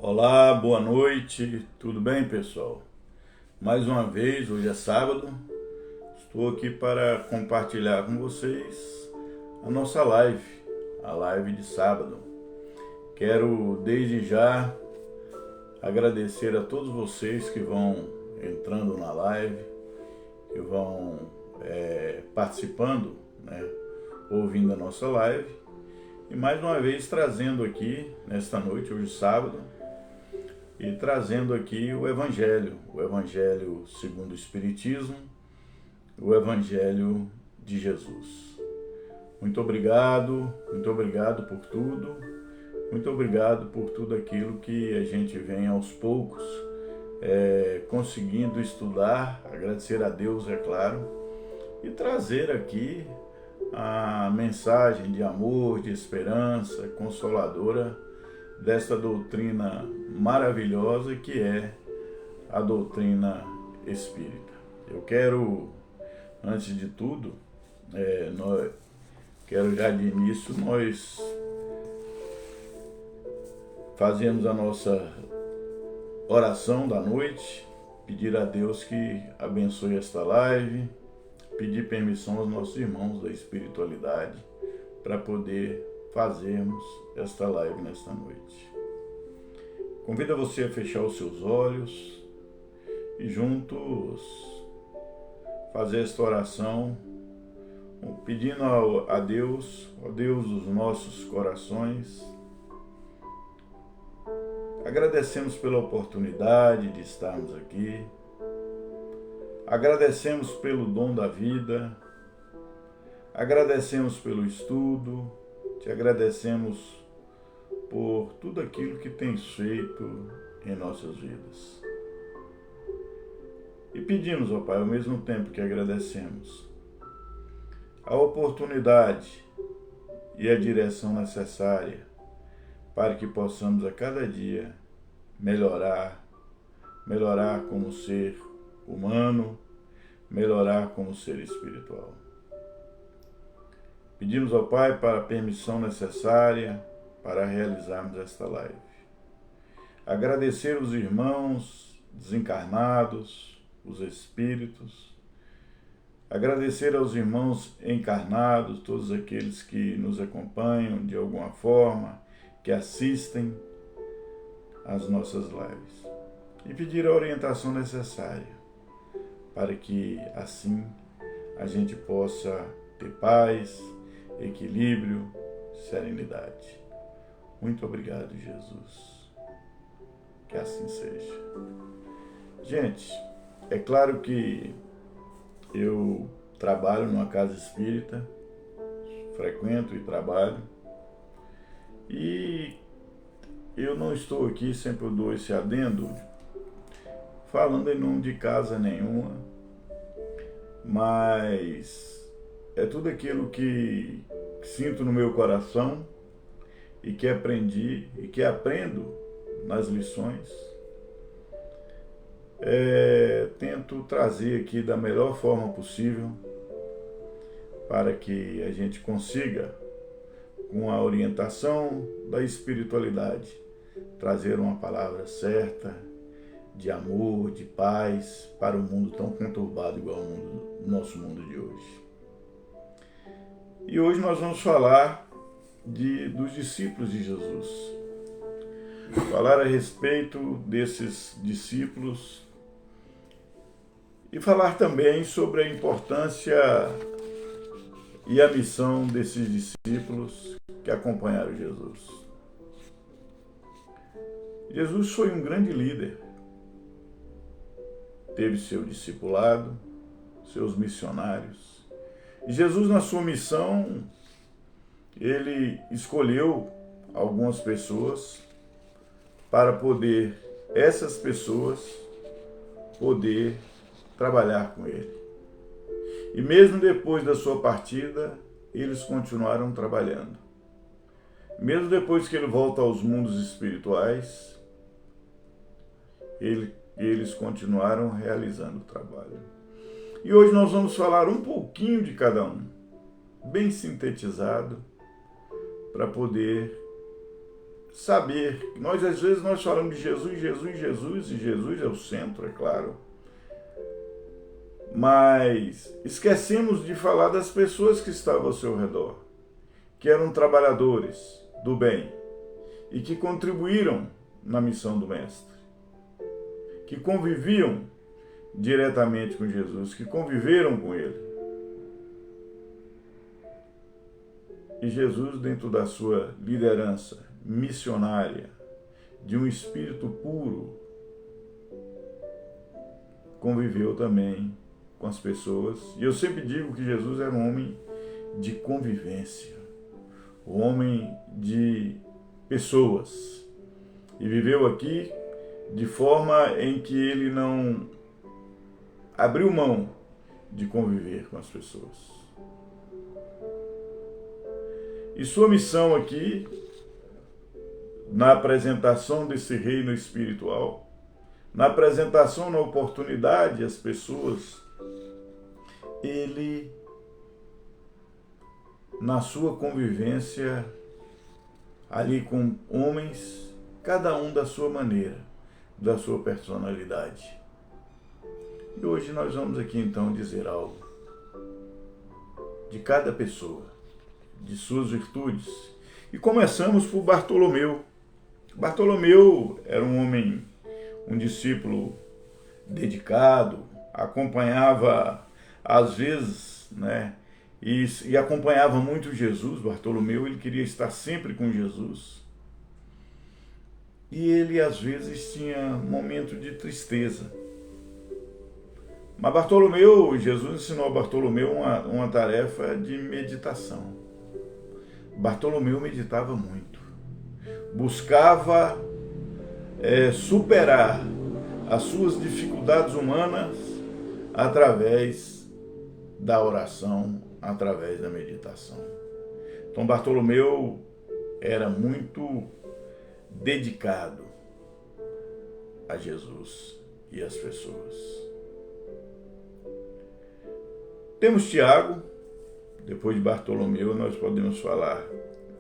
Olá, boa noite, tudo bem, pessoal? Mais uma vez, hoje é sábado, estou aqui para compartilhar com vocês a nossa live, a live de sábado. Quero desde já agradecer a todos vocês que vão entrando na live, que vão participando, ouvindo a nossa live, e mais uma vez trazendo aqui, nesta noite, hoje sábado, e trazendo aqui o Evangelho segundo o Espiritismo, o Evangelho de Jesus. Muito obrigado por tudo, muito obrigado por tudo aquilo que a gente vem aos poucos conseguindo estudar, agradecer a Deus, é claro, e trazer aqui a mensagem de amor, de esperança, consoladora, desta doutrina maravilhosa que é a doutrina espírita. Eu quero, antes de tudo, quero já de início nós fazermos a nossa oração da noite, pedir a Deus que abençoe esta live, pedir permissão aos nossos irmãos da espiritualidade para poder fazermos esta live nesta noite. Convido você a fechar os seus olhos e juntos fazer esta oração, pedindo a Deus, ó Deus dos nossos corações, agradecemos pela oportunidade de estarmos aqui, agradecemos pelo dom da vida, agradecemos pelo estudo, te agradecemos por tudo aquilo que tens feito em nossas vidas. E pedimos, ó Pai, ao mesmo tempo que agradecemos, a oportunidade e a direção necessária para que possamos a cada dia melhorar como ser humano, melhorar como ser espiritual. Pedimos ao Pai para a permissão necessária para realizarmos esta live. Agradecer os irmãos desencarnados, os espíritos, agradecer aos irmãos encarnados, todos aqueles que nos acompanham de alguma forma, que assistem às nossas lives, e pedir a orientação necessária para que assim a gente possa ter paz, equilíbrio, serenidade. Muito obrigado, Jesus. Que assim seja. Gente, é claro que eu trabalho numa casa espírita, frequento e trabalho, e eu não estou aqui, sempre eu dou esse adendo, falando em nome de casa nenhuma, mas é tudo aquilo que sinto no meu coração e que aprendi e que aprendo nas lições. Tento trazer aqui da melhor forma possível para que a gente consiga, com a orientação da espiritualidade, trazer uma palavra certa, de amor, de paz, para um mundo tão conturbado igual o nosso mundo de hoje. E hoje nós vamos falar dos discípulos de Jesus. Falar a respeito desses discípulos e falar também sobre a importância e a missão desses discípulos que acompanharam Jesus. Jesus foi um grande líder. Teve seu discipulado, seus missionários. E Jesus, na sua missão, ele escolheu algumas pessoas para poder, essas pessoas, poder trabalhar com ele. E mesmo depois da sua partida, eles continuaram trabalhando. Mesmo depois que ele volta aos mundos espirituais, eles continuaram realizando o trabalho. E hoje nós vamos falar um pouquinho de cada um, bem sintetizado, para poder saber. Nós, às vezes, nós falamos de Jesus, Jesus, Jesus, e Jesus é o centro, é claro. Mas esquecemos de falar das pessoas que estavam ao seu redor, que eram trabalhadores do bem e que contribuíram na missão do Mestre, que conviviam diretamente com Jesus, que conviveram com Ele. E Jesus, dentro da sua liderança missionária, de um espírito puro, conviveu também com as pessoas. E eu sempre digo que Jesus era um homem de convivência, um homem de pessoas. E viveu aqui de forma em que ele não abriu mão de conviver com as pessoas. E sua missão aqui, na apresentação desse reino espiritual, na apresentação, na oportunidade às pessoas, ele, na sua convivência ali com homens, cada um da sua maneira, da sua personalidade. E hoje nós vamos aqui então dizer algo de cada pessoa, de suas virtudes. E começamos por Bartolomeu. Bartolomeu era um homem, um discípulo dedicado, acompanhava às vezes, né, e acompanhava muito Jesus. Bartolomeu, ele queria estar sempre com Jesus. E ele às vezes tinha momento de tristeza. Mas Bartolomeu, Jesus ensinou a Bartolomeu uma tarefa de meditação. Bartolomeu meditava muito. Buscava superar as suas dificuldades humanas através da oração, através da meditação. Então Bartolomeu era muito dedicado a Jesus e às pessoas. Temos Tiago. Depois de Bartolomeu, nós podemos falar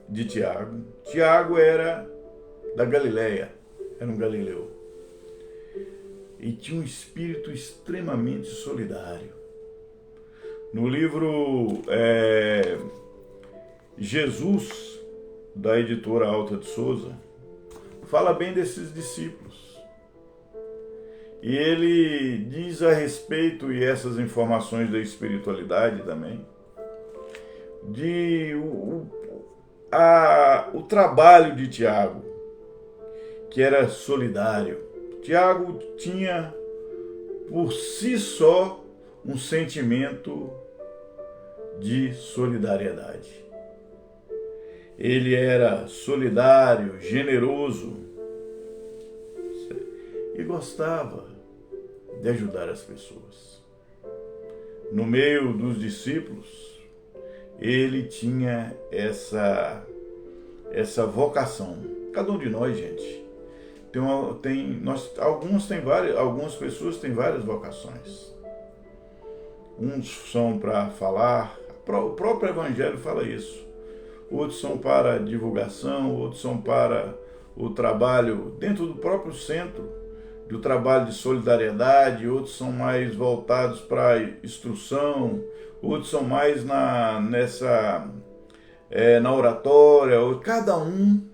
de Tiago. Tiago era da Galileia, era um galileu. E tinha um espírito extremamente solidário. No livro Jesus, da editora Alta de Souza, fala bem desses discípulos. E ele diz a respeito, e essas informações da espiritualidade também, de o trabalho de Tiago, que era solidário. Tiago tinha por si só um sentimento de solidariedade. Ele era solidário, generoso e gostava de ajudar as pessoas. No meio dos discípulos, ele tinha essa vocação. Cada um de nós, gente, algumas pessoas têm várias vocações. Uns são para falar, o próprio Evangelho fala isso. Outros são para divulgação, outros são para o trabalho dentro do próprio centro, do trabalho de solidariedade, outros são mais voltados para a instrução, outros são mais na oratória. Cada um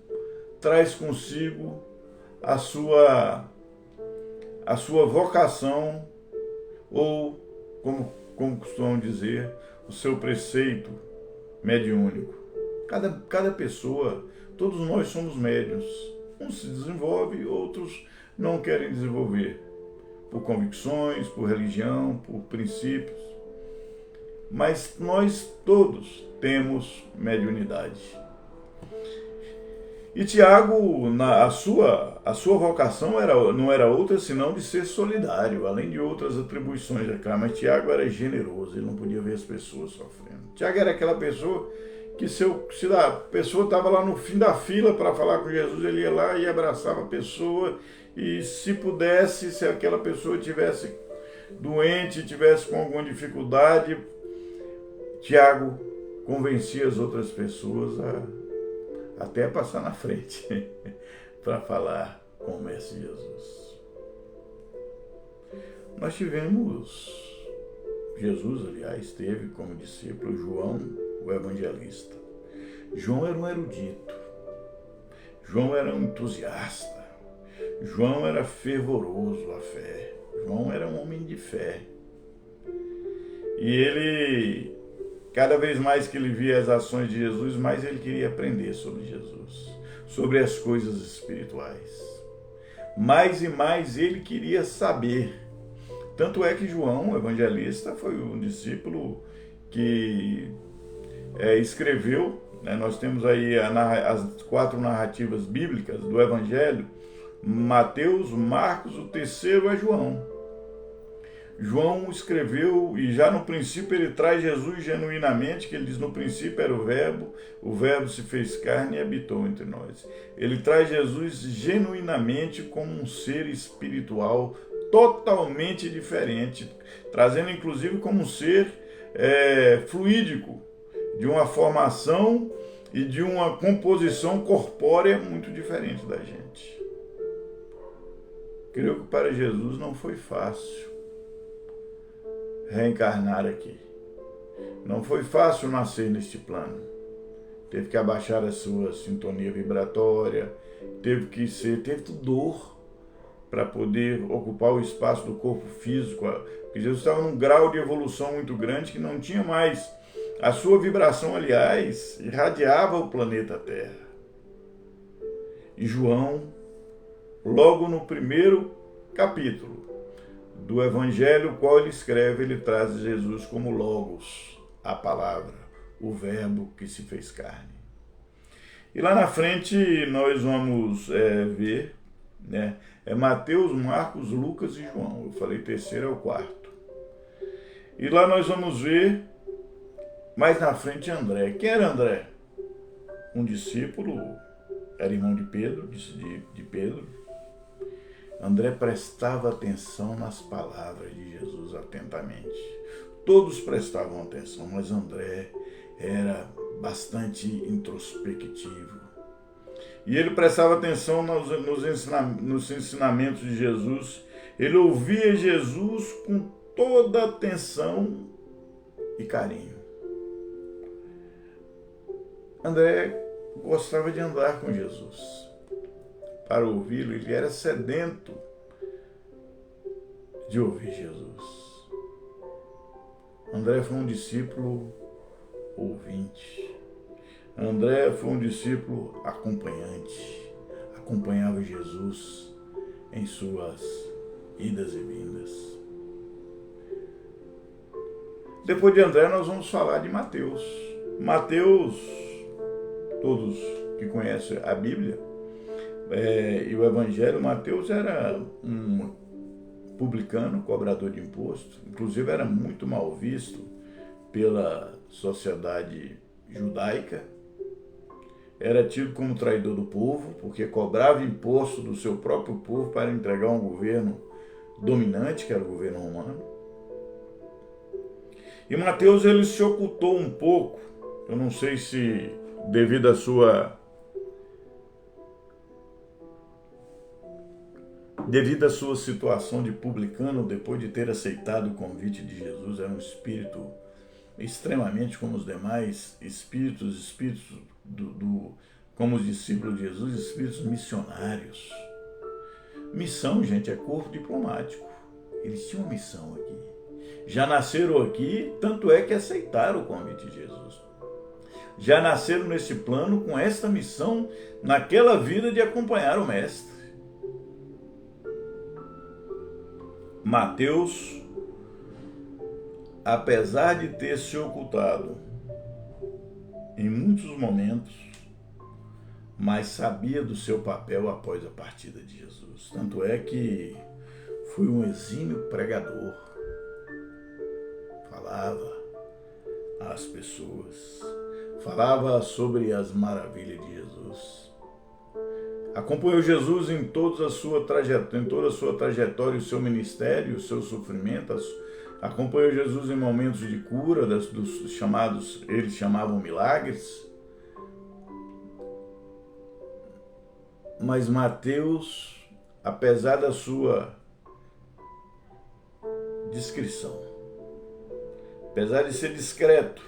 traz consigo a sua vocação, ou, como costumam dizer, o seu preceito mediúnico. Cada pessoa, todos nós somos médiuns. Uns se desenvolvem, outros não querem desenvolver, por convicções, por religião, por princípios. Mas nós todos temos mediunidade. E Tiago, a sua vocação não era outra senão de ser solidário, além de outras atribuições, mas Tiago era generoso, ele não podia ver as pessoas sofrendo. Tiago era aquela pessoa que se a pessoa estava lá no fim da fila para falar com Jesus, ele ia lá e abraçava a pessoa, e se pudesse, se aquela pessoa tivesse doente, tivesse com alguma dificuldade, Tiago convencia as outras pessoas até passar na frente para falar com o Mestre Jesus. Nós Jesus, aliás, teve como discípulo João, o evangelista. João era um erudito, João era um entusiasta, João era fervoroso à fé, João era um homem de fé. E ele, cada vez mais que ele via as ações de Jesus, mais ele queria aprender sobre Jesus, sobre as coisas espirituais. Mais e mais ele queria saber. Tanto é que João, o evangelista, foi um discípulo que escreveu, né? Nós temos aí as 4 narrativas bíblicas do Evangelho: Mateus, Marcos, o terceiro é João. João escreveu, e já no princípio ele traz Jesus genuinamente, que ele diz: no princípio era o verbo se fez carne e habitou entre nós. Ele traz Jesus genuinamente como um ser espiritual totalmente diferente, trazendo inclusive como um ser fluídico, de uma formação e de uma composição corpórea muito diferente da gente. Creio que para Jesus não foi fácil reencarnar aqui. Não foi fácil nascer neste plano. Teve que abaixar a sua sintonia vibratória, teve dor para poder ocupar o espaço do corpo físico, porque Jesus estava num grau de evolução muito grande que não tinha mais. A sua vibração, aliás, irradiava o planeta Terra. E João, logo no primeiro capítulo do Evangelho, o qual ele escreve, ele traz Jesus como Logos, a palavra, o verbo que se fez carne. E lá na frente nós vamos ver, né? É Mateus, Marcos, Lucas e João. Eu falei terceiro é o quarto. E lá nós vamos ver mais na frente André. Quem era André? Um discípulo, era irmão de Pedro, de Pedro. André prestava atenção nas palavras de Jesus atentamente. Todos prestavam atenção, mas André era bastante introspectivo. E ele prestava atenção nos ensinamentos de Jesus. Ele ouvia Jesus com toda atenção e carinho. André gostava de andar com Jesus. Para ouvi-lo, ele era sedento de ouvir Jesus. André foi um discípulo ouvinte. André foi um discípulo acompanhante. Acompanhava Jesus em suas idas e vindas. Depois de André, nós vamos falar de Mateus. Mateus, todos que conhecem a Bíblia e o Evangelho, Mateus era um publicano, cobrador de imposto. Inclusive era muito mal visto pela sociedade judaica. Era tido como traidor do povo, porque cobrava imposto do seu próprio povo para entregar um governo dominante, que era o governo romano. E Mateus, ele se ocultou um pouco, eu não sei se devido à sua situação de publicano, depois de ter aceitado o convite de Jesus, era um espírito extremamente como os demais espíritos como os discípulos de Jesus, espíritos missionários. Missão, gente, é corpo diplomático. Eles tinham missão aqui. Já nasceram aqui, tanto é que aceitaram o convite de Jesus. Já nasceram nesse plano com esta missão, naquela vida de acompanhar o Mestre. Mateus, apesar de ter se ocultado em muitos momentos, mas sabia do seu papel após a partida de Jesus. Tanto é que foi um exímio pregador. Falava às pessoas, falava sobre as maravilhas de Jesus. Acompanhou Jesus em toda a sua trajetória, o seu ministério, o seu sofrimento. Acompanhou Jesus em momentos de cura, dos chamados, eles chamavam milagres. Mas Mateus, apesar da sua discrição, apesar de ser discreto,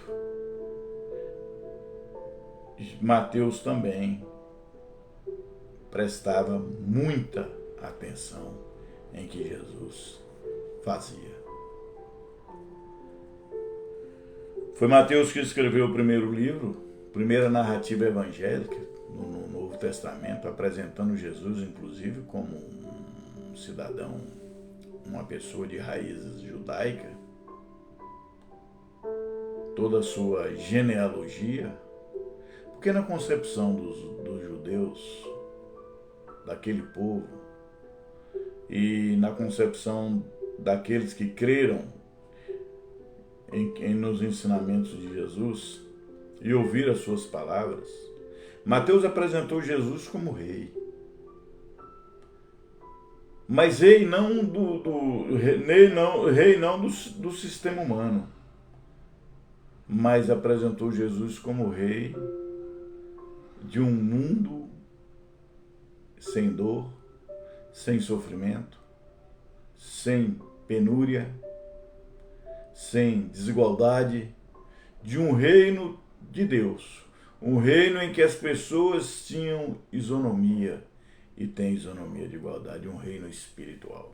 Mateus também prestava muita atenção em que Jesus fazia. Foi Mateus que escreveu o primeiro livro, primeira narrativa evangélica no Novo Testamento, apresentando Jesus, inclusive, como um cidadão, uma pessoa de raízes judaicas, toda a sua genealogia, porque na concepção dos judeus, daquele povo, e na concepção daqueles que creram nos ensinamentos de Jesus e ouviram as suas palavras, Mateus apresentou Jesus como rei. Mas rei não do sistema humano, mas apresentou Jesus como rei de um mundo sem dor, sem sofrimento, sem penúria, sem desigualdade, de um reino de Deus, um reino em que as pessoas tinham isonomia e têm isonomia de igualdade, um reino espiritual.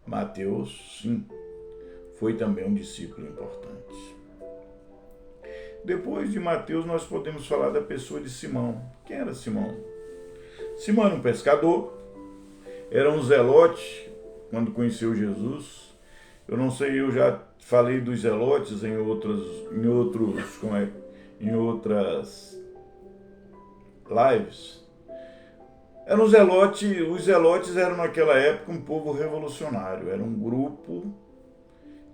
Mateus, sim, foi também um discípulo importante. Depois de Mateus, nós podemos falar da pessoa de Simão. Quem era Simão? Simão era um pescador, era um zelote quando conheceu Jesus. Eu não sei, eu já falei dos zelotes em outras lives. Os zelotes eram naquela época um povo revolucionário, era um grupo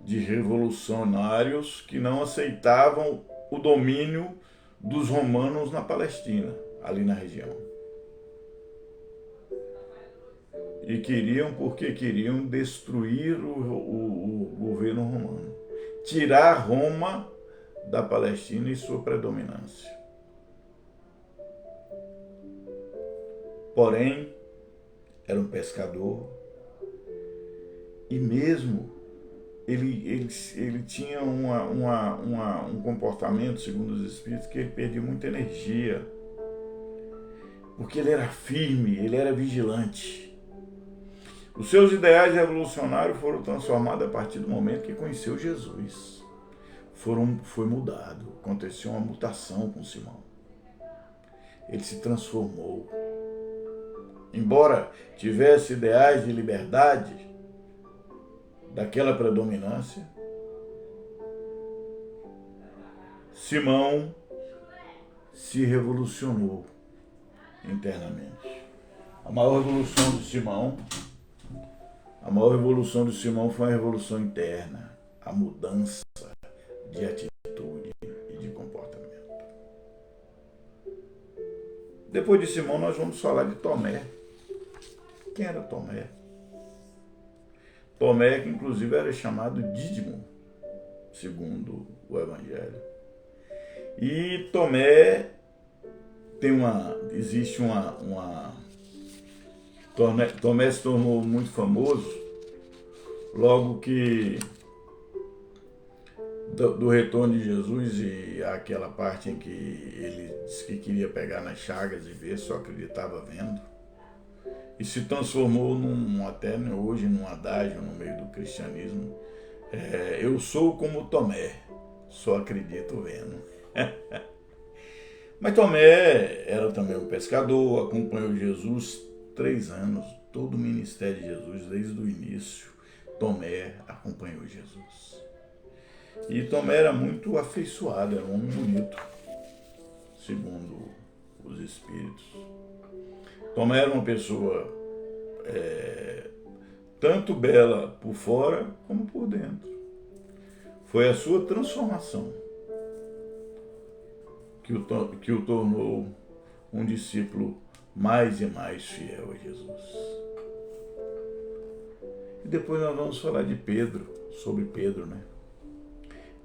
de revolucionários que não aceitavam o domínio dos romanos na Palestina, ali na região. E queriam destruir o governo romano, tirar Roma da Palestina e sua predominância. Porém, era um pescador e mesmo ele tinha um comportamento, segundo os Espíritos, que ele perdia muita energia, porque ele era firme, ele era vigilante. Os seus ideais revolucionários foram transformados a partir do momento que conheceu Jesus. Foi mudado, aconteceu uma mutação com Simão. Ele se transformou. Embora tivesse ideais de liberdade, daquela predominância, Simão se revolucionou internamente. A maior revolução de Simão foi a revolução interna, a mudança de atitude e de comportamento. Depois de Simão, nós vamos falar de Tomé. Quem era Tomé? Tomé, que inclusive era chamado Dídimo, segundo o Evangelho. E Tomé Tomé se tornou muito famoso logo que do retorno de Jesus e aquela parte em que ele disse que queria pegar nas chagas e ver, só acreditava vendo. E se transformou até hoje num adágio no meio do cristianismo. Eu sou como Tomé, só acredito vendo. Mas Tomé era também um pescador, acompanhou Jesus 3 anos, todo o ministério de Jesus, desde o início, Tomé acompanhou Jesus. E Tomé era muito afeiçoado, era um homem bonito, segundo os Espíritos. Tomé era uma pessoa tanto bela por fora como por dentro. Foi a sua transformação que o tornou um discípulo mais e mais fiel a Jesus. E depois nós vamos falar de Pedro, sobre Pedro, né?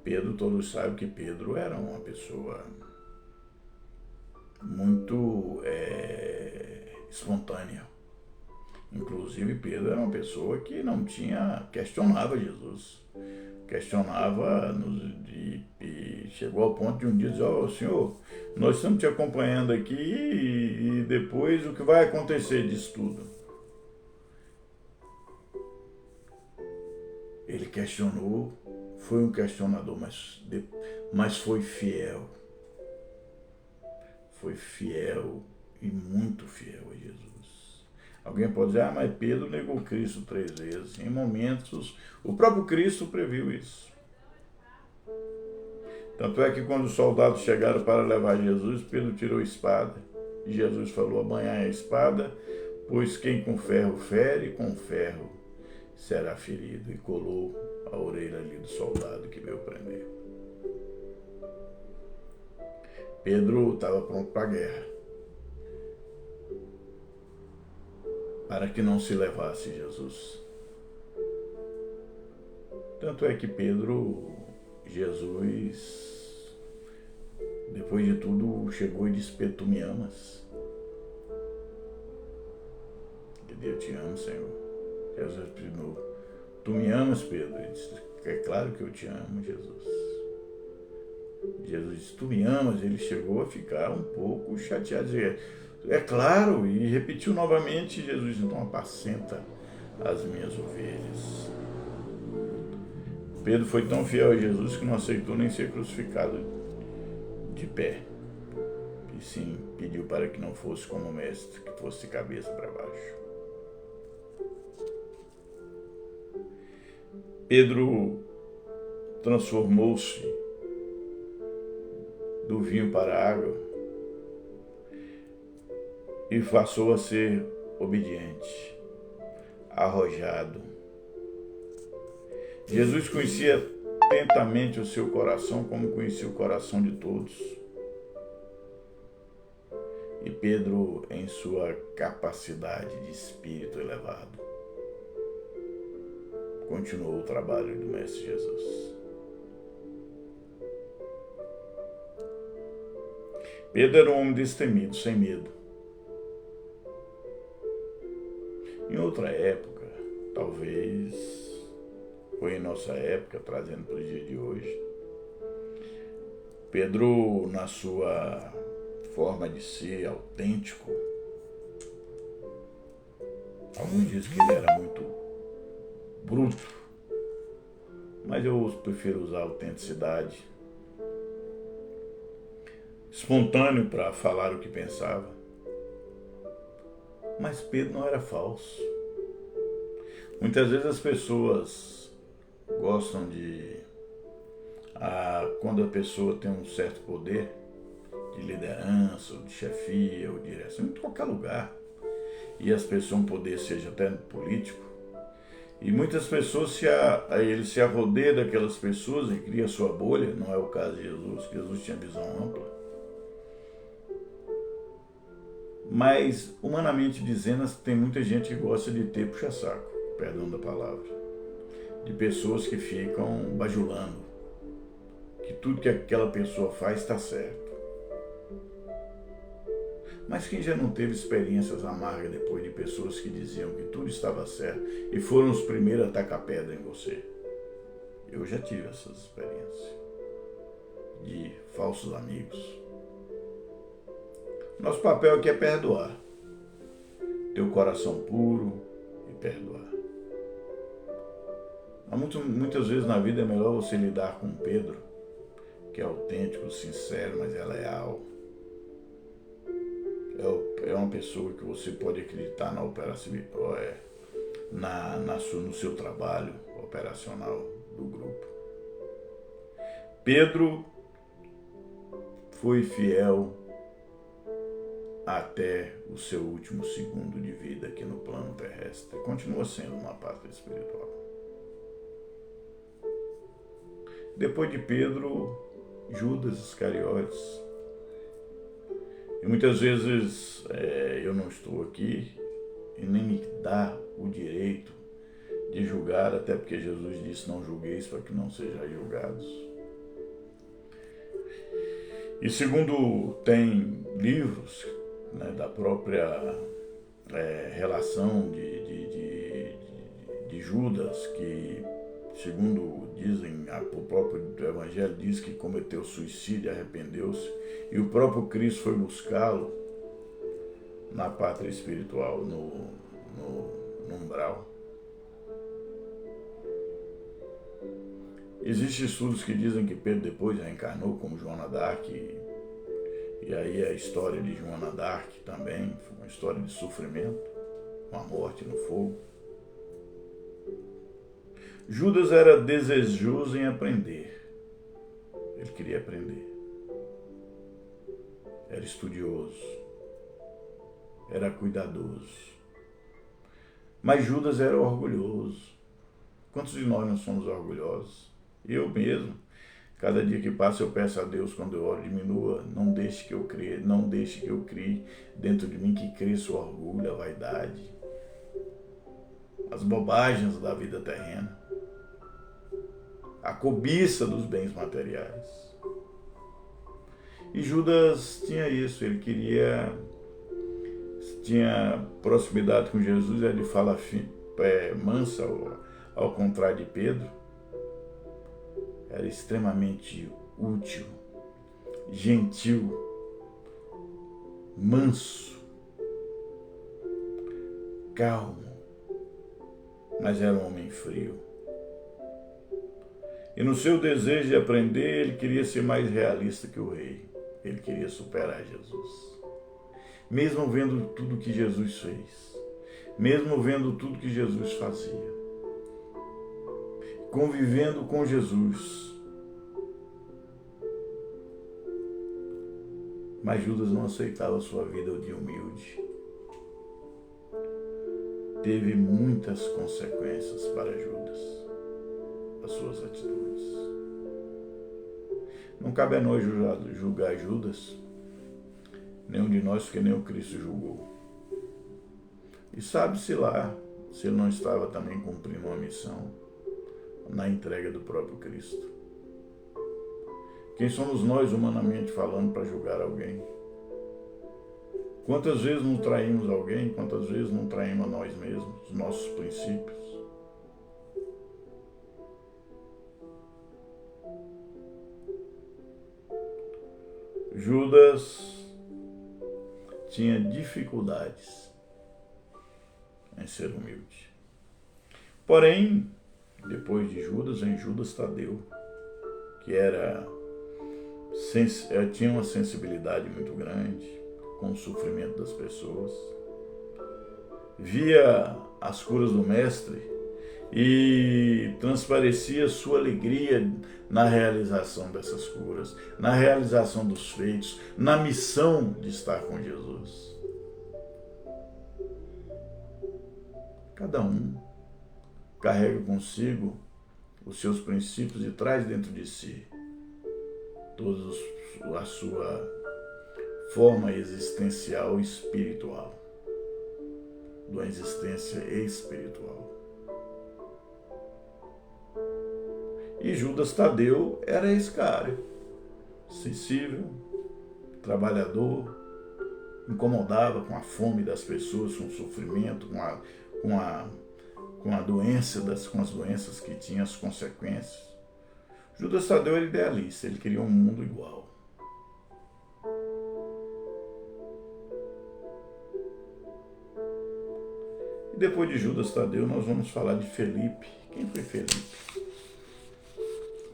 Pedro, todos sabem que Pedro era uma pessoa muito espontânea. Inclusive Pedro era uma pessoa que não questionava Jesus. Questionava e chegou ao ponto de um dia dizer: ó, Senhor, nós estamos te acompanhando aqui e depois o que vai acontecer disso tudo? Ele questionou, foi um questionador, mas foi fiel. Foi fiel e muito fiel a Jesus. Alguém pode dizer: mas Pedro negou Cristo 3 vezes. Em momentos, o próprio Cristo previu isso. Tanto é que quando os soldados chegaram para levar Jesus, Pedro tirou a espada. E Jesus falou: amanhã é a espada, pois quem com ferro fere, com ferro será ferido. E colou a orelha ali do soldado que veio prender. Pedro estava pronto para a guerra, para que não se levasse Jesus. Tanto é que Jesus, depois de tudo, chegou e disse: Pedro, tu me amas? Eu te amo, Senhor. Jesus de novo: tu me amas, Pedro? Ele disse: é claro que eu te amo, Jesus. Jesus disse: tu me amas? Ele chegou a ficar um pouco chateado, é claro, e repetiu novamente. Jesus: então apacenta as minhas ovelhas. Pedro foi tão fiel a Jesus que não aceitou nem ser crucificado de pé, e sim pediu para que não fosse como o mestre, que fosse de cabeça para baixo. Pedro transformou-se do vinho para a água e passou a ser obediente, arrojado. Jesus conhecia atentamente o seu coração, como conhecia o coração de todos. E Pedro, em sua capacidade de espírito elevado, continuou o trabalho do Mestre Jesus. Pedro era um homem destemido, sem medo. Em outra época, talvez, ou em nossa época, trazendo para o dia de hoje, Pedro, na sua forma de ser autêntico, alguns dizem que ele era muito bruto, mas eu prefiro usar autenticidade, espontâneo para falar o que pensava. Mas Pedro não era falso. Muitas vezes as pessoas gostam quando a pessoa tem um certo poder de liderança, ou de chefia, ou de direção, em qualquer lugar, e as pessoas, um poder seja até político, e muitas pessoas ele se arrodeia daquelas pessoas e cria sua bolha. Não é o caso de Jesus. Jesus tinha visão ampla. Mas, humanamente dizendo, tem muita gente que gosta de ter puxa-saco, perdão da palavra, de pessoas que ficam bajulando, que tudo que aquela pessoa faz está certo. Mas quem já não teve experiências amargas depois de pessoas que diziam que tudo estava certo e foram os primeiros a tacar pedra em você? Eu já tive essas experiências de falsos amigos. Nosso papel aqui é perdoar. Ter o coração puro e perdoar. Muitas vezes na vida é melhor você lidar com Pedro, que é autêntico, sincero, mas é leal. É uma pessoa que você pode acreditar na operação, no seu trabalho operacional do grupo. Pedro foi fiel até o seu último segundo de vida aqui no plano terrestre. Continua sendo uma pátria espiritual. Depois de Pedro, Judas Iscariotes. E muitas vezes eu não estou aqui e nem me dá o direito de julgar, até porque Jesus disse: não julgueis para que não sejais julgados. E segundo tem livros, né, da própria relação de Judas, que segundo dizem, o próprio Evangelho diz que cometeu suicídio, arrependeu-se, e o próprio Cristo foi buscá-lo na pátria espiritual, no umbral. Existem estudos que dizem que Pedro depois reencarnou como Joana d'Arc, e aí a história de Joana d'Arc também foi uma história de sofrimento, uma morte no fogo. Judas era desejoso em aprender. Ele queria aprender. Era estudioso. Era cuidadoso. Mas Judas era orgulhoso. Quantos de nós não somos orgulhosos? Eu mesmo. Cada dia que passa eu peço a Deus, quando eu oro, diminua, não deixe que eu crie dentro de mim que cresça o orgulho, a vaidade, as bobagens da vida terrena, a cobiça dos bens materiais. E Judas tinha isso, ele tinha proximidade com Jesus, ele fala mansa, ao contrário de Pedro, era extremamente útil, gentil, manso, calmo, mas era um homem frio. E no seu desejo de aprender, ele queria ser mais realista que o rei. Ele queria superar Jesus. Mesmo vendo tudo que Jesus fez, mesmo vendo tudo que Jesus fazia, convivendo com Jesus. Mas Judas não aceitava a sua vida de humilde. Teve muitas consequências para Judas, as suas atitudes. Não cabe a nós julgar Judas, nenhum de nós, porque nem o Cristo julgou. E sabe-se lá se ele não estava também cumprindo uma missão na entrega do próprio Cristo. Quem somos nós, humanamente falando, para julgar alguém? Quantas vezes não traímos alguém? Quantas vezes não traímos a nós mesmos, os nossos princípios? Judas tinha dificuldades em ser humilde. Porém, depois de Judas, vem Judas Tadeu, que tinha uma sensibilidade muito grande com o sofrimento das pessoas, via as curas do Mestre e transparecia sua alegria na realização dessas curas, na realização dos feitos, na missão de estar com Jesus. Cada um carrega consigo os seus princípios e traz dentro de si toda a sua forma existencial e espiritual, de uma existência espiritual. E Judas Tadeu era esse cara, sensível, trabalhador, incomodava com a fome das pessoas, com o sofrimento, com as doenças que tinham as consequências. Judas Tadeu era idealista, ele queria um mundo igual. E depois de Judas Tadeu, nós vamos falar de Felipe. Quem foi Felipe?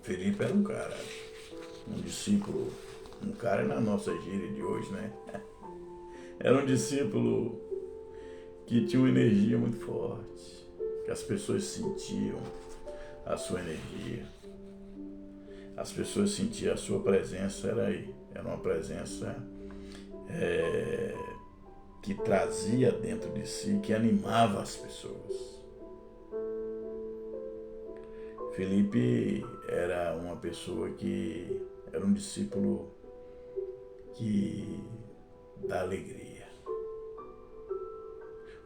Felipe era um cara, um discípulo, um cara na nossa gíria de hoje, né? Era um discípulo que tinha uma energia muito forte, que as pessoas sentiam a sua energia. As pessoas sentiam a sua presença, era uma presença que trazia dentro de si, que animava as pessoas. Felipe era uma pessoa que era um discípulo da alegria.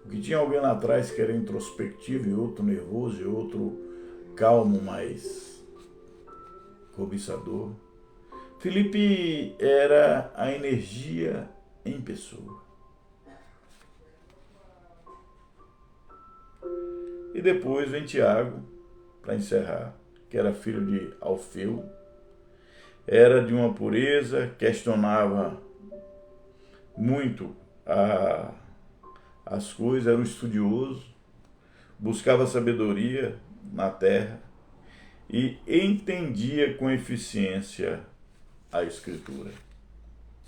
O que tinha alguém lá atrás que era introspectivo e outro nervoso e outro calmo, mas cobiçador. Filipe era a energia em pessoa. E depois vem Tiago, para encerrar, que era filho de Alfeu, era de uma pureza, questionava muito as coisas, era um estudioso, buscava sabedoria na terra e entendia com eficiência a Escritura,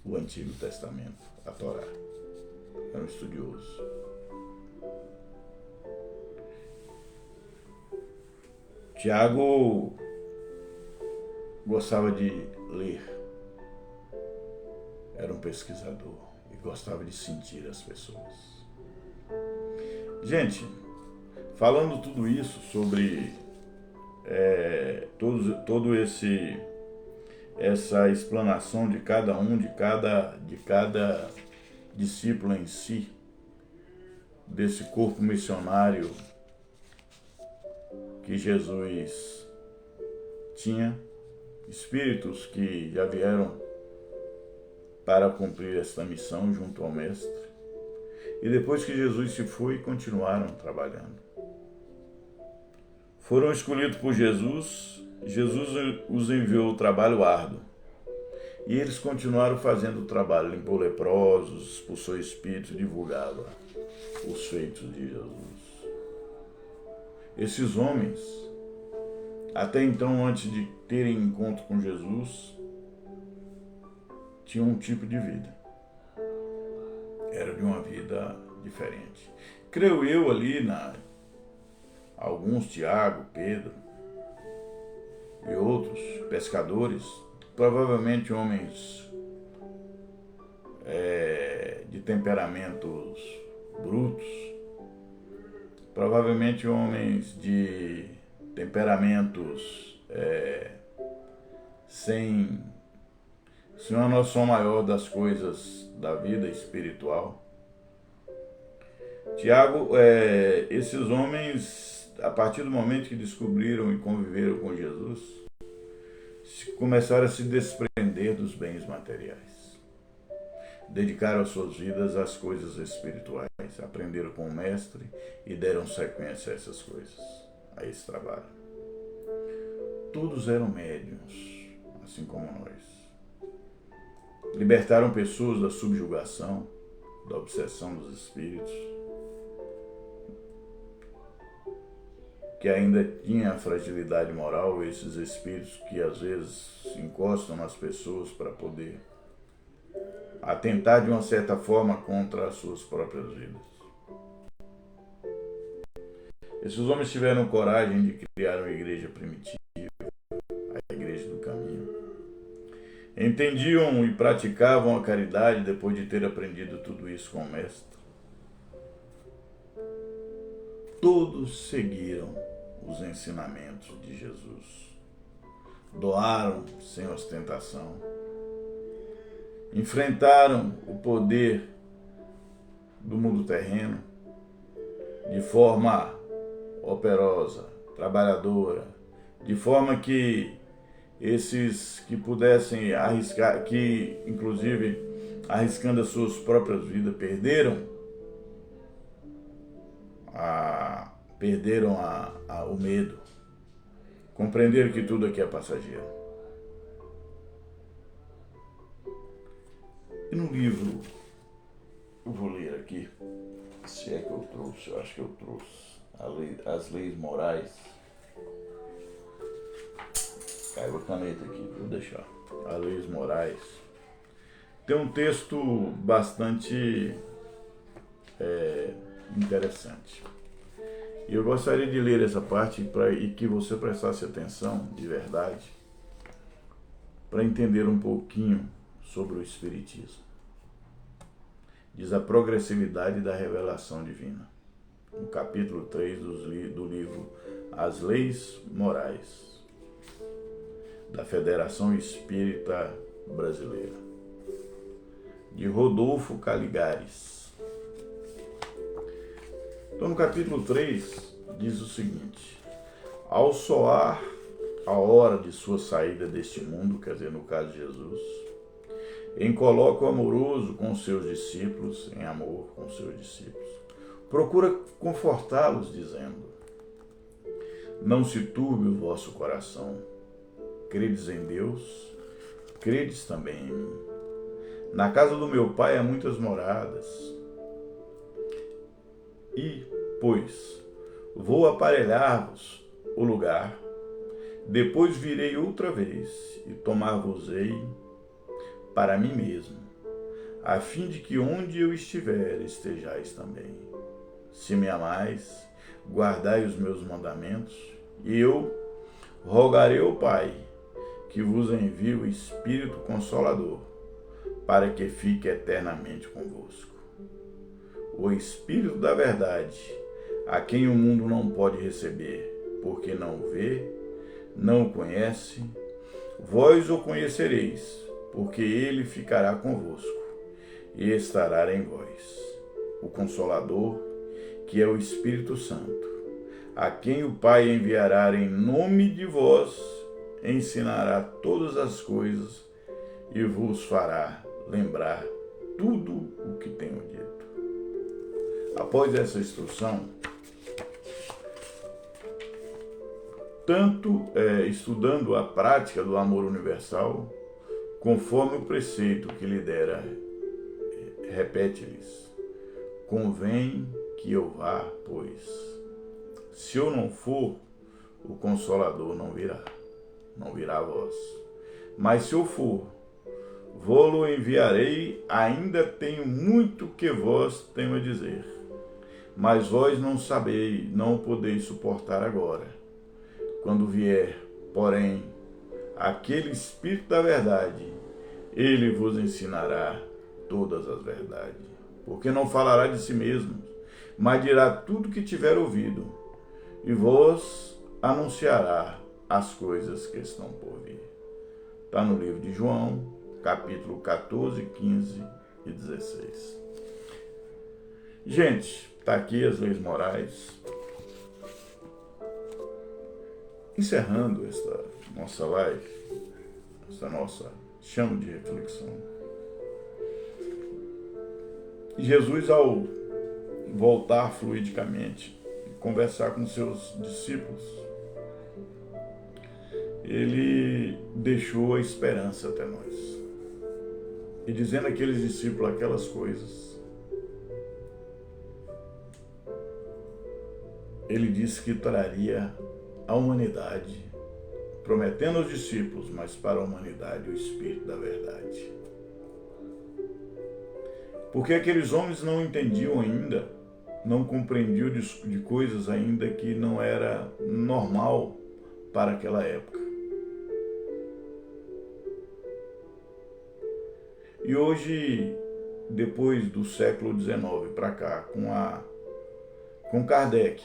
o Antigo Testamento, a Torá. Era um estudioso. Tiago gostava de ler, era um pesquisador e gostava de sentir as pessoas. Gente, falando tudo isso sobre todo essa explanação de cada um, de cada discípulo em si, desse corpo missionário que Jesus tinha, espíritos que já vieram para cumprir esta missão junto ao Mestre, e depois que Jesus se foi, continuaram trabalhando. Foram escolhidos por Jesus, Jesus os enviou ao trabalho árduo, e eles continuaram fazendo o trabalho, limpou leprosos, expulsou espíritos, divulgava os feitos de Jesus. Esses homens, até então, antes de terem encontro com Jesus, tinham um tipo de vida. Era de uma vida diferente. Creio eu ali, alguns, Tiago, Pedro e outros pescadores, provavelmente homens de temperamentos brutos, provavelmente homens de temperamentos sem uma noção maior das coisas da vida espiritual. Tiago, esses homens, a partir do momento que descobriram e conviveram com Jesus, começaram a se desprender dos bens materiais. Dedicaram suas vidas às coisas espirituais, aprenderam com o Mestre e deram sequência a essas coisas, a esse trabalho. Todos eram médiuns, assim como nós. Libertaram pessoas da subjugação, da obsessão dos espíritos, que ainda tinha fragilidade moral, esses espíritos que às vezes se encostam nas pessoas para poder atentar de uma certa forma contra as suas próprias vidas. Esses homens tiveram coragem de criar uma igreja primitiva, a Igreja do Caminho. Entendiam e praticavam a caridade depois de ter aprendido tudo isso com o Mestre. Todos seguiram os ensinamentos de Jesus. Doaram sem ostentação. Enfrentaram o poder do mundo terreno de forma operosa, trabalhadora, de forma que esses que pudessem arriscar, que inclusive arriscando as suas próprias vidas, perderam o medo, compreenderam que tudo aqui é passageiro. E no livro, eu vou ler aqui, se é que eu trouxe, eu acho que eu trouxe, As Leis Morais. Caiu a caneta aqui, vou deixar. As Leis Morais. Tem um texto bastante interessante. E eu gostaria de ler essa parte e que você prestasse atenção de verdade para entender um pouquinho sobre o Espiritismo. Diz a progressividade da revelação divina. No capítulo 3 do livro As Leis Morais, da Federação Espírita Brasileira, de Rodolfo Caligares. Então, no capítulo 3, diz o seguinte: ao soar a hora de sua saída deste mundo, quer dizer, no caso de Jesus, em colóquio amoroso com os seus discípulos, em amor com os seus discípulos, procura confortá-los, dizendo: não se turbe o vosso coração, credes em Deus, credes também em mim. Na casa do meu Pai há muitas moradas, e, pois, vou aparelhar-vos o lugar, depois virei outra vez e tomar-vos-ei para mim mesmo, a fim de que onde eu estiver estejais também. Se me amais, guardai os meus mandamentos, e eu rogarei ao Pai que vos envie o Espírito Consolador, para que fique eternamente convosco. O Espírito da verdade, a quem o mundo não pode receber, porque não o vê, não o conhece, vós o conhecereis, porque ele ficará convosco e estará em vós. O Consolador, que é o Espírito Santo, a quem o Pai enviará em nome de vós, ensinará todas as coisas e vos fará lembrar tudo o que tenho dito. Após essa instrução, tanto estudando a prática do amor universal, conforme o preceito que lhe dera, repete-lhes: convém que eu vá, pois, se eu não for, o Consolador não virá a vós. Mas se eu for, vô-lo enviarei, ainda tenho muito que vós tenho a dizer. Mas vós não sabeis, não o podeis suportar agora. Quando vier, porém, aquele Espírito da verdade, ele vos ensinará todas as verdades. Porque não falará de si mesmo, mas dirá tudo que tiver ouvido, e vos anunciará as coisas que estão por vir. Está no livro de João, capítulo 14, 15 e 16. Gente, está aqui as leis morais. Encerrando esta nossa live, esta nossa chama de reflexão. Jesus, ao voltar fluidicamente e conversar com seus discípulos, ele deixou a esperança até nós. E dizendo àqueles discípulos aquelas coisas, ele disse que traria a humanidade, prometendo aos discípulos, mas para a humanidade, o Espírito da verdade. Porque aqueles homens não entendiam ainda, não compreendiam de coisas ainda que não era normal para aquela época. E hoje, depois do século XIX para cá, com Kardec,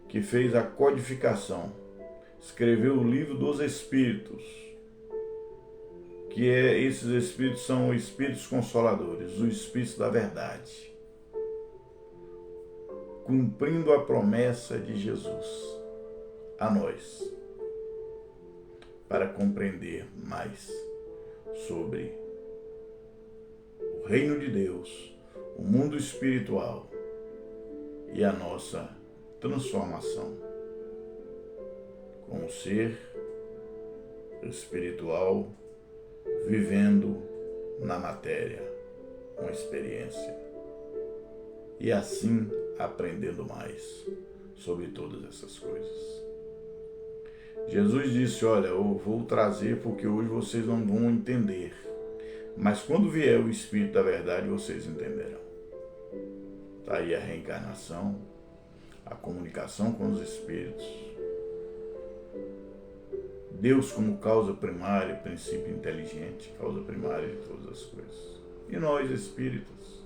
que fez a codificação, escreveu o livro dos Espíritos, que esses Espíritos são os Espíritos Consoladores, os Espíritos da verdade, cumprindo a promessa de Jesus a nós, para compreender mais sobre o reino de Deus, o mundo espiritual e a nossa transformação como ser espiritual, vivendo na matéria uma experiência e assim aprendendo mais sobre todas essas coisas. Jesus disse: olha, eu vou trazer porque hoje vocês não vão entender, mas quando vier o Espírito da verdade vocês entenderão. Está aí a reencarnação, a comunicação com os Espíritos, Deus como causa primária, princípio inteligente, causa primária de todas as coisas. E nós, espíritas,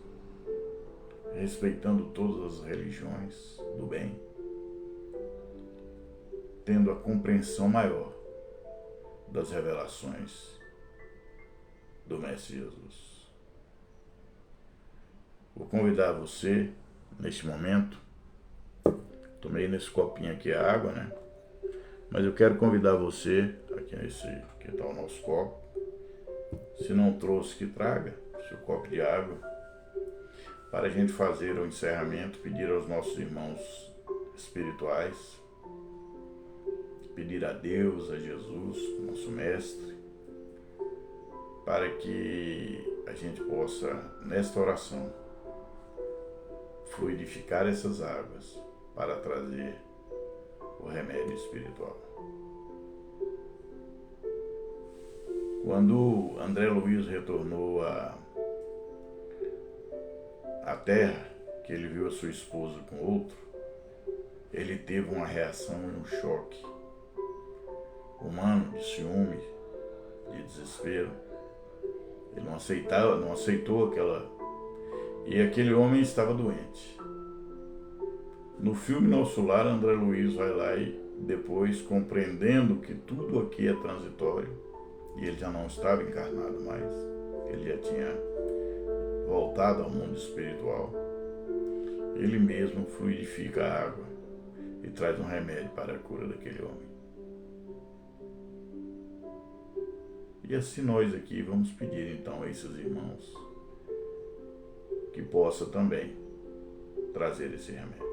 respeitando todas as religiões do bem, tendo a compreensão maior das revelações do Mestre Jesus. Vou convidar você, neste momento, tomei nesse copinho aqui a água, né? Mas eu quero convidar você, aqui nesse que está o nosso copo, se não trouxe, que traga seu copo de água, para a gente fazer o encerramento, pedir aos nossos irmãos espirituais, pedir a Deus, a Jesus, nosso Mestre, para que a gente possa, nesta oração, fluidificar essas águas para trazer o remédio espiritual. Quando André Luiz retornou à terra, que ele viu a sua esposa com outro, ele teve uma reação e um choque humano, de ciúme, de desespero. Ele não aceitou aquela... E aquele homem estava doente. No filme Nosso Lar, André Luiz vai lá e depois, compreendendo que tudo aqui é transitório, e ele já não estava encarnado mais, ele já tinha voltado ao mundo espiritual, ele mesmo fluidifica a água e traz um remédio para a cura daquele homem. E assim nós aqui vamos pedir então a esses irmãos que possa também trazer esse remédio.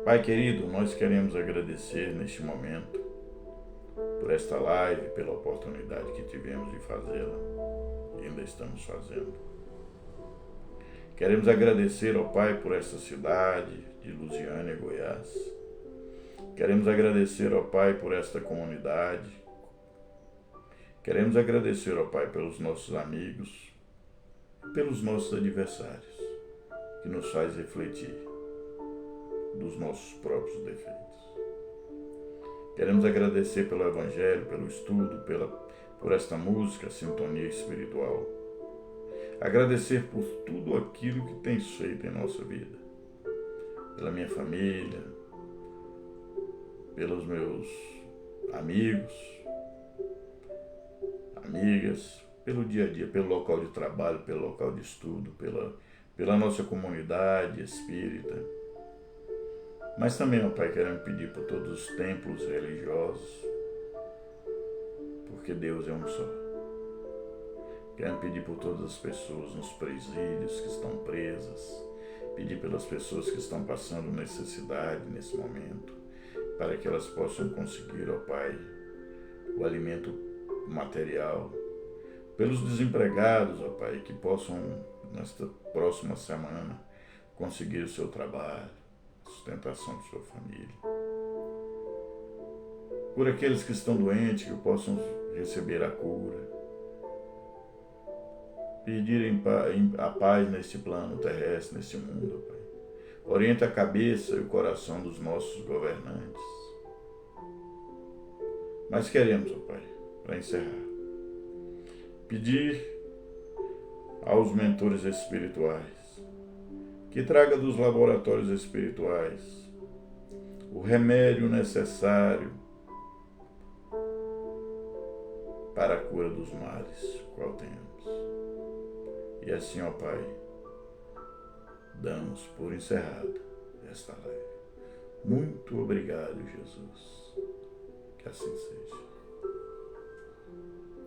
Pai querido, nós queremos agradecer neste momento por esta live, pela oportunidade que tivemos de fazê-la e ainda estamos fazendo. Queremos agradecer ao Pai por esta cidade de Lusiânia, Goiás. Queremos agradecer ao Pai por esta comunidade. Queremos agradecer ao Pai pelos nossos amigos, pelos nossos adversários, que nos faz refletir dos nossos próprios defeitos. Queremos agradecer pelo Evangelho, pelo estudo, por esta música, sintonia espiritual. Agradecer por tudo aquilo que tens feito em nossa vida. Pela minha família, pelos meus amigos, amigas, pelo dia a dia, pelo local de trabalho, pelo local de estudo, pela nossa comunidade espírita. Mas também, ó Pai, queremos pedir por todos os templos religiosos, porque Deus é um só. Queremos pedir por todas as pessoas nos presídios que estão presas, pedir pelas pessoas que estão passando necessidade nesse momento, para que elas possam conseguir, ó Pai, o alimento material, pelos desempregados, ó Pai, que possam, nesta próxima semana, conseguir o seu trabalho, a sustentação de sua família. Por aqueles que estão doentes, que possam receber a cura. Pedirem a paz neste plano terrestre, neste mundo, ó Pai. Orienta a cabeça e o coração dos nossos governantes. Mas queremos, ó Pai, para encerrar, pedir aos mentores espirituais que traga dos laboratórios espirituais o remédio necessário para a cura dos males, qual temos. E assim, ó Pai, damos por encerrada esta live. Muito obrigado, Jesus. Que assim seja.